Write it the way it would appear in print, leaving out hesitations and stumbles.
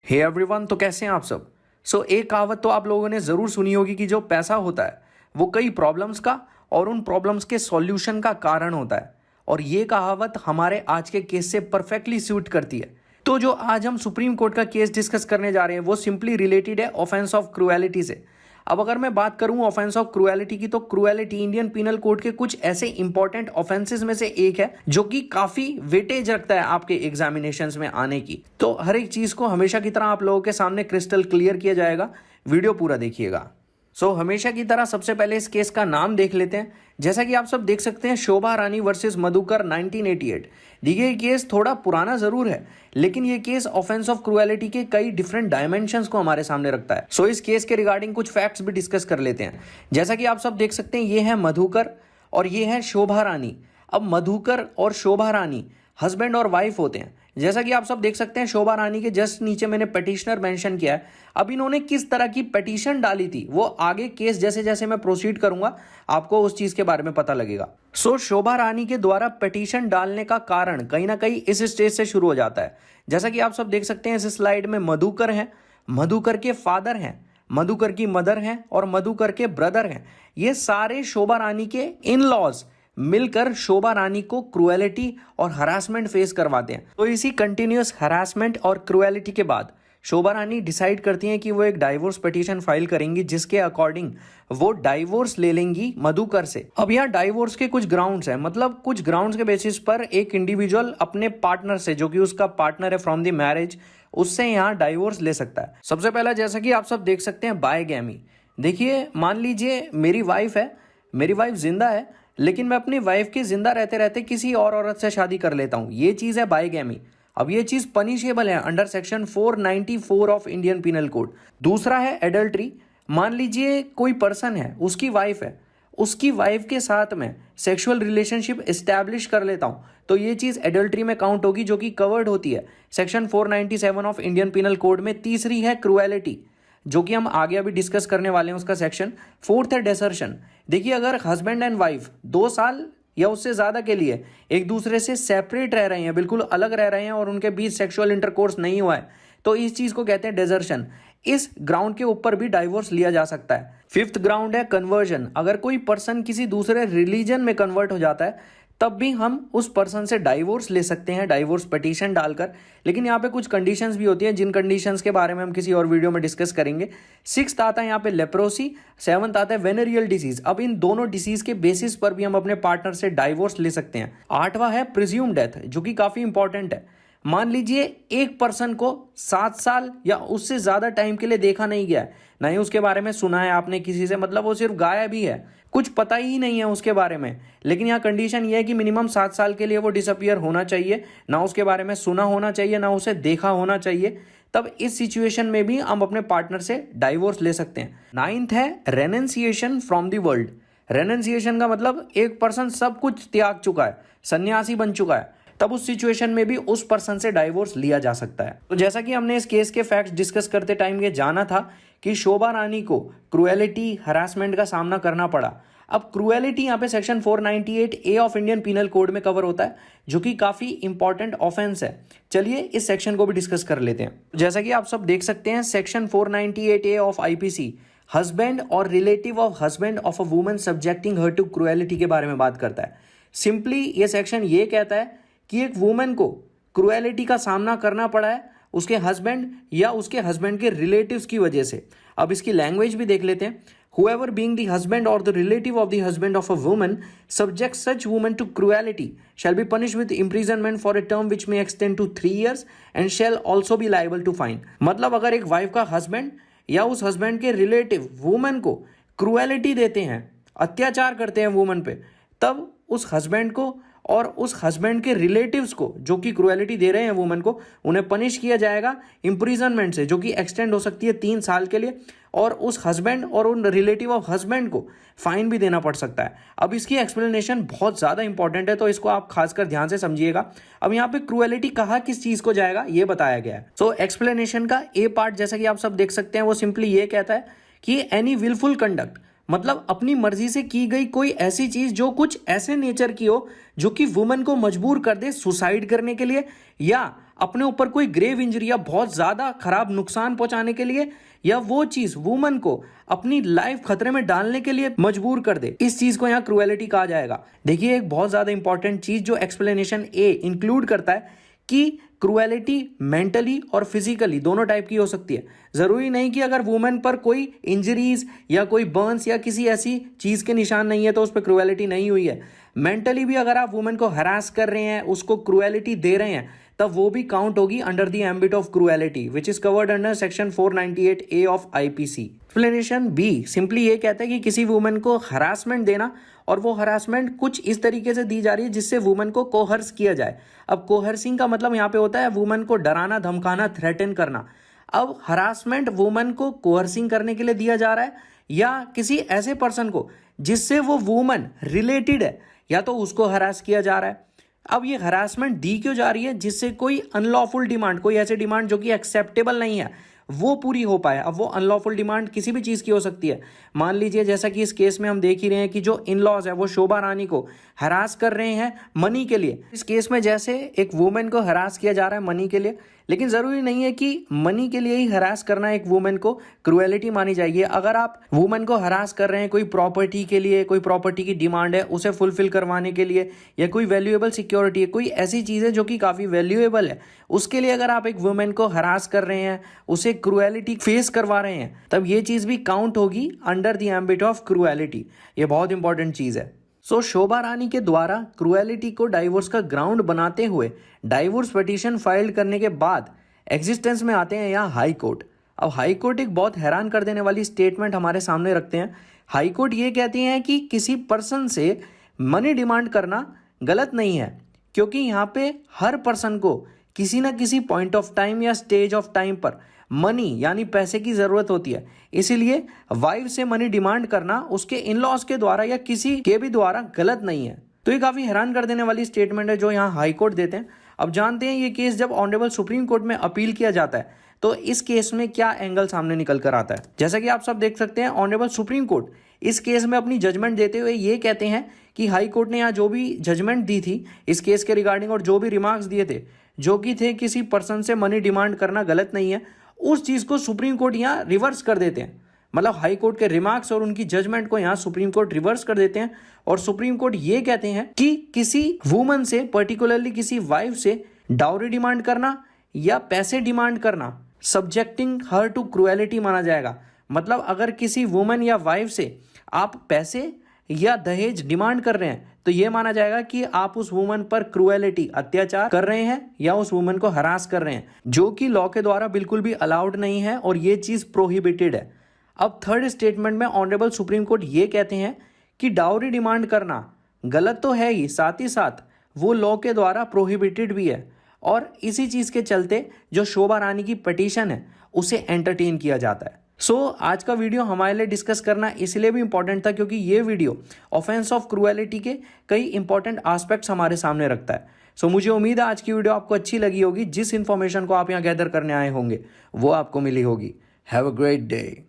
Hey everyone, तो कैसे हैं आप सब। एक कहावत तो आप लोगों ने ज़रूर सुनी होगी कि जो पैसा होता है वो कई प्रॉब्लम्स का और उन प्रॉब्लम्स के सॉल्यूशन का कारण होता है। और ये कहावत हमारे आज के केस से परफेक्टली सूट करती है। तो जो आज हम सुप्रीम कोर्ट का केस डिस्कस करने जा रहे हैं वो सिंपली रिलेटेड है ऑफेंस ऑफ क्रुएलिटी से। अब अगर मैं बात करूं ऑफेंस ऑफ क्रुएलिटी की, तो क्रुएलिटी इंडियन पीनल कोड के कुछ ऐसे इंपॉर्टेंट ऑफेंसेस में से एक है जो कि काफी वेटेज रखता है आपके एग्जामिनेशंस में आने की। तो हर एक चीज को हमेशा की तरह आप लोगों के सामने क्रिस्टल क्लियर किया जाएगा, वीडियो पूरा देखिएगा। हमेशा की तरह सबसे पहले इस केस का नाम देख लेते हैं। जैसा कि आप सब देख सकते हैं, शोभा रानी वर्सेस मधुकर 1988। देखिए, ये केस थोड़ा पुराना जरूर है, लेकिन ये केस ऑफेंस ऑफ क्रुएलिटी के कई डिफरेंट डायमेंशंस को हमारे सामने रखता है। इस केस के रिगार्डिंग कुछ फैक्ट्स भी डिस्कस कर लेते हैं। जैसा कि आप सब देख सकते हैं, ये है मधुकर और ये है शोभा रानी। अब मधुकर और शोभा रानी हस्बैंड और वाइफ होते हैं। जैसा कि आप सब देख सकते हैं, शोभा रानी के जस्ट नीचे मैंने पिटिशनर मेंशन किया है। अब इन्होंने किस तरह की पिटीशन डाली थी वो आगे केस जैसे जैसे मैं प्रोसीड करूंगा आपको उस चीज के बारे में पता लगेगा। शोभा रानी के द्वारा पिटीशन डालने का कारण कहीं ना कहीं इस स्टेज से शुरू हो जाता है। जैसा कि आप सब देख सकते हैं, इस स्लाइड में मधुकर है, मधुकर के फादर हैं, मधुकर की मदर हैं और मधुकर के ब्रदर हैं। ये सारे शोभा रानी के इन लॉज मिलकर शोभा रानी को क्रुएलिटी और हरासमेंट फेस करवाते हैं। तो इसी कंटिन्यूअस हरासमेंट और क्रुएलिटी के बाद शोभा रानी डिसाइड करती हैं कि वो एक डाइवोर्स पिटीशन फाइल करेंगी, जिसके अकॉर्डिंग वो डाइवोर्स ले लेंगी मधुकर से। अब यहाँ डाइवोर्स के कुछ ग्राउंड्स हैं, मतलब कुछ ग्राउंड्स के बेसिस पर एक इंडिविजुअल अपने पार्टनर से, जो कि उसका पार्टनर है फ्रॉम द मैरिज, उससे यहाँ डाइवोर्स ले सकता है। सबसे पहला, जैसा कि आप सब देख सकते हैं, बायगैमी। देखिए, मान लीजिए मेरी वाइफ है, मेरी वाइफ जिंदा है, लेकिन मैं अपनी वाइफ के जिंदा रहते रहते किसी और औरत से शादी कर लेता हूं। ये चीज है बायगैमी। अब ये चीज पनिशेबल है under section 494 of Indian penal code. दूसरा है एडल्ट्री। मान लीजिए कोई पर्सन है, उसकी वाइफ है, उसकी वाइफ के साथ में सेक्सुअल रिलेशनशिप एस्टैब्लिश कर लेता हूं, तो ये चीज एडल्ट्री में काउंट होगी, जो कि कवर्ड होती है section 497 of Indian penal code में। तीसरी है क्रुएलिटी, जो कि हम आगे अभी डिस्कस करने वाले हैं उसका सेक्शन। फोर्थ है डेसर्शन। देखिए, अगर हस्बैंड एंड वाइफ 2 साल या उससे ज़्यादा के लिए एक दूसरे से सेपरेट रह रहे हैं, बिल्कुल अलग रह रहे हैं और उनके बीच सेक्सुअल इंटरकोर्स नहीं हुआ है, तो इस चीज़ को कहते हैं डेजर्शन। इस ग्राउंड के ऊपर भी डाइवोर्स लिया जा सकता है। फिफ्थ ग्राउंड है कन्वर्जन। अगर कोई पर्सन किसी दूसरे रिलीजन में कन्वर्ट हो जाता है, तब भी हम उस पर्सन से डाइवोर्स ले सकते हैं, डाइवोर्स पिटीशन डालकर। लेकिन यहाँ पे कुछ कंडीशंस भी होती हैं, जिन कंडीशंस के बारे में हम किसी और वीडियो में डिस्कस करेंगे। 6th आता है यहाँ पे लेप्रोसी, 7th आता है वेनेरियल डिसीज। अब इन दोनों डिसीज के बेसिस पर भी हम अपने पार्टनर से डाइवोर्स ले सकते हैं। 8वां है प्रिज्यूम डेथ, जो कि काफी इंपॉर्टेंट है। मान लीजिए एक पर्सन को 7 साल या उससे ज्यादा टाइम के लिए देखा नहीं गया है, ना ही उसके बारे में सुना है आपने किसी से, मतलब वो सिर्फ गायब ही है, कुछ पता ही नहीं है उसके बारे में। लेकिन यहाँ कंडीशन ये है कि मिनिमम 7 साल के लिए वो डिसअपियर होना चाहिए, ना उसके बारे में सुना होना चाहिए, ना उसे देखा होना चाहिए। तब इस सिचुएशन में भी हम अपने पार्टनर से डाइवोर्स ले सकते हैं। 9th है रेनेंसिएशन फ्रॉम द वर्ल्ड। रेनेंसिएशन का मतलब एक पर्सन सब कुछ त्याग चुका है, सन्यासी बन चुका है, तब उस सिचुएशन में भी उस पर्सन से डाइवोर्स लिया जा सकता है। तो जैसा कि हमने इस केस के फैक्ट्स डिस्कस करते टाइम ये जाना था कि शोभा रानी को क्रुएलिटी, हरासमेंट का सामना करना पड़ा। अब क्रुएलिटी यहाँ पे section 498A of Indian penal code में कवर होता है, जो कि काफी इंपॉर्टेंट ऑफेंस है। चलिए इस सेक्शन को भी डिस्कस कर लेते हैं। जैसा कि आप सब देख सकते हैं, section 498A of IPC husband और relative of husband of a woman subjecting her to cruelty के बारे में बात करता है। सिंपली ये सेक्शन ये कहता है कि एक वुमन को क्रुएलिटी का सामना करना पड़ा है उसके हस्बैंड या उसके हस्बैंड के रिलेटिव्स की वजह से। अब इसकी लैंग्वेज भी देख लेते हैं। Whoever being the husband or the relative of the husband of a woman subjects such woman to cruelty shall be punished with imprisonment for a term which may extend to 3 years and shall also be liable to fine। मतलब अगर एक wife का husband या उस husband के relative woman को cruelty देते हैं, अत्याचार करते हैं वुमन पे, तब उस हस्बैंड को और उस हस्बैंड के रिलेटिव्स को, जो कि क्रुएलिटी दे रहे हैं वुमन को, उन्हें पनिश किया जाएगा इम्प्रिजनमेंट से, जो कि एक्सटेंड हो सकती है 3 साल के लिए, और उस हस्बैंड और उन रिलेटिव ऑफ हस्बैंड को फाइन भी देना पड़ सकता है। अब इसकी एक्सप्लेनेशन बहुत ज़्यादा इंपॉर्टेंट है, तो इसको आप खासकर ध्यान से समझिएगा। अब यहाँ पे क्रुएलिटी कहा किस चीज़ को जाएगा ये बताया गया है। एक्सप्लेनेशन का ए पार्ट, जैसा कि आप सब देख सकते हैं, वो सिंपली ये कहता है कि एनी विलफुल कंडक्ट, मतलब अपनी मर्जी से की गई कोई ऐसी चीज जो कुछ ऐसे नेचर की हो जो कि वुमन को मजबूर कर दे सुसाइड करने के लिए, या अपने ऊपर कोई ग्रेव इंजरी या बहुत ज़्यादा खराब नुकसान पहुंचाने के लिए, या वो चीज़ वुमन को अपनी लाइफ खतरे में डालने के लिए मजबूर कर दे, इस चीज़ को यहाँ क्रूएलिटी कहा जाएगा। देखिए एक बहुत ज़्यादा इंपॉर्टेंट चीज़ जो एक्सप्लेनेशन ए इंक्लूड करता है कि क्रूएलिटी मेंटली और फिजिकली दोनों टाइप की हो सकती है। ज़रूरी नहीं कि अगर वुमेन पर कोई इंजरीज या कोई बर्न्स या किसी ऐसी चीज़ के निशान नहीं है तो उस पर क्रूएलिटी नहीं हुई है। मेंटली भी अगर आप वुमेन को हरास कर रहे हैं, उसको क्रूएलिटी दे रहे हैं, तब वो भी काउंट होगी under the ambit of cruelty which is covered under section 498A of IPC. Explanation be simply ये कहता है कि किसी वुमेन को हरासमेंट देना, और वो हरासमेंट कुछ इस तरीके से दी जा रही है जिससे वुमेन को कोहर्स किया जाए। अब कोहर्सिंग का मतलब यहाँ पे होता है वुमेन को डराना, धमकाना, थ्रेटन करना। अब हरासमेंट वुमेन को कोहर्सिंग करने के लिए दिया जा रहा है या किसी ऐसे पर्सन को जिससे वो वुमेन रिलेटेड है, या तो उसको हरास किया जा रहा है। अब ये हरासमेंट दी क्यों जा रही है? जिससे कोई अनलॉफुल डिमांड, कोई ऐसी डिमांड जो कि एक्सेप्टेबल नहीं है, वो पूरी हो पाए। अब वो अनलॉफुल डिमांड किसी भी चीज़ की हो सकती है। मान लीजिए जैसा कि इस केस में हम देख ही रहे हैं कि जो इन लॉज है वो शोभा रानी को हरास कर रहे हैं मनी के लिए। इस केस में जैसे एक वुमेन को हरास किया जा रहा है मनी के लिए, लेकिन ज़रूरी नहीं है कि मनी के लिए ही हरास करना एक वुमेन को क्रूएलिटी मानी जाएगी। अगर आप वुमेन को हरास कर रहे हैं कोई प्रॉपर्टी के लिए, कोई प्रॉपर्टी की डिमांड है उसे फुलफिल करवाने के लिए, या कोई वैल्यूएबल सिक्योरिटी है, कोई ऐसी चीज़ है जो कि काफ़ी वैल्यूएबल है, उसके लिए अगर आप एक वुमेन को हरास कर रहे हैं, उसे क्रूएलिटी फेस करवा रहे हैं, तब ये चीज़ भी काउंट होगी under the ambit of cruelty. ये बहुत इंपॉर्टेंट चीज़ है। शोभा रानी के द्वारा क्रूएलिटी को डाइवोर्स का ग्राउंड बनाते हुए डाइवोर्स पिटीशन फाइल करने के बाद एग्जिस्टेंस में आते हैं यहाँ हाई कोर्ट। अब हाई कोर्ट एक बहुत हैरान कर देने वाली स्टेटमेंट हमारे सामने रखते हैं। हाई कोर्ट ये कहती हैं कि किसी पर्सन से मनी डिमांड करना गलत नहीं है, क्योंकि यहाँ पे हर पर्सन को किसी ना किसी पॉइंट ऑफ टाइम या स्टेज ऑफ टाइम पर मनी यानी पैसे की ज़रूरत होती है। इसीलिए वाइफ से मनी डिमांड करना उसके इन लॉज के द्वारा या किसी के भी द्वारा गलत नहीं है। तो ये काफ़ी हैरान कर देने वाली स्टेटमेंट है जो यहाँ हाई कोर्ट देते हैं। अब जानते हैं ये केस जब ऑनरेबल सुप्रीम कोर्ट में अपील किया जाता है तो इस केस में क्या एंगल सामने निकल कर आता है। जैसा कि आप सब देख सकते हैं, ऑनरेबल सुप्रीम कोर्ट इस केस में अपनी जजमेंट देते हुए ये कहते हैं कि हाई कोर्ट ने यहाँ जो भी जजमेंट दी थी इस केस के रिगार्डिंग और जो भी रिमार्क्स दिए थे जो कि थे किसी पर्सन से मनी डिमांड करना गलत नहीं है, उस चीज़ को सुप्रीम कोर्ट यहाँ रिवर्स कर देते हैं। मतलब हाई कोर्ट के रिमार्क्स और उनकी जजमेंट को यहाँ सुप्रीम कोर्ट रिवर्स कर देते हैं और सुप्रीम कोर्ट ये कहते हैं कि किसी वुमन से, पर्टिकुलरली किसी वाइफ से डाउरी डिमांड करना या पैसे डिमांड करना सब्जेक्टिंग हर टू क्रूएलिटी माना जाएगा। मतलब अगर किसी वुमन या वाइफ से आप पैसे या दहेज डिमांड कर रहे हैं तो ये माना जाएगा कि आप उस वुमन पर क्रूएलिटी, अत्याचार कर रहे हैं या उस वुमन को हरास कर रहे हैं, जो कि लॉ के द्वारा बिल्कुल भी अलाउड नहीं है और ये चीज़ प्रोहिबिटेड है। अब थर्ड स्टेटमेंट में ऑनरेबल सुप्रीम कोर्ट ये कहते हैं कि डाउरी डिमांड करना गलत तो है ही, साथ ही साथ वो लॉ के द्वारा प्रोहिबिटेड भी है। और इसी चीज़ के चलते जो शोभा रानी की पिटीशन है उसे एंटरटेन किया जाता है। आज का वीडियो हमारे लिए डिस्कस करना इसलिए भी इंपॉर्टेंट था क्योंकि ये वीडियो ऑफेंस ऑफ क्रूएलिटी के कई इंपॉर्टेंट एस्पेक्ट्स हमारे सामने रखता है। मुझे उम्मीद है आज की वीडियो आपको अच्छी लगी होगी। जिस इन्फॉर्मेशन को आप यहाँ गैदर करने आए होंगे वो आपको मिली होगी। Have a great day.